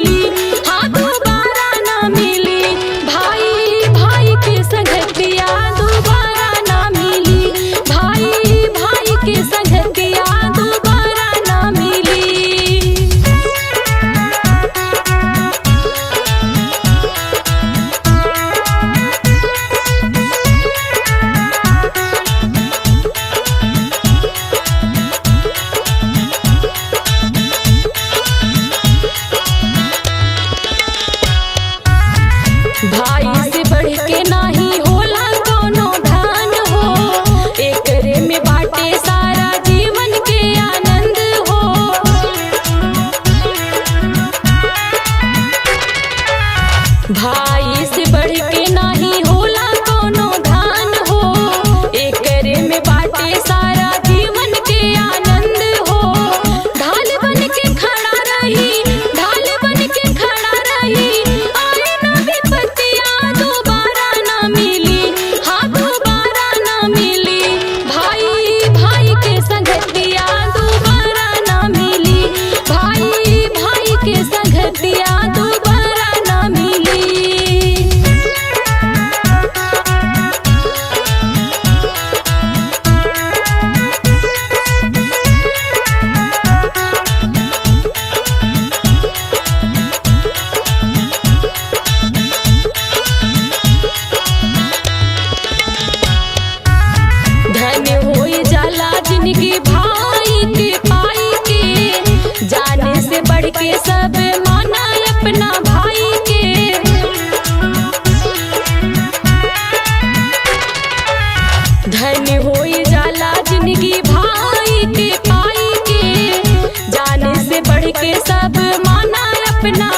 मिली, हाँ दोबारा ना मिली। भाई भाई के संगतिया दोबारा ना मिली, भाई भाई के संगतिया दोबारा ना मिली। भाई से बढ़ के नाही होला कोनो धन हो, एकरे में बाटे सारा जीवन के आनंद हो। भाई से बढ़ के नाही होला कोनो धन हो, एकरे में बाटे सारा जीवन के आनंद हो। ढाल बन के खड़ा रही, ढाल बन के खड़ा रही, आए ना विपत्तियां दोबारा ना मिली, हाँ दोबारा ना मिली। भाई भाई के संगतिया दोबारा ना मिली, भाई भाई के संगतिया दोबारा ना मिली। धन्य होई जाला जिंदगी भाई के पाई के, जाने से बढ़ के सब माना अपना भाई के। धन्य होई जाला जिंदगी भाई के पाई के, जाने से बढ़ के सब माना अपना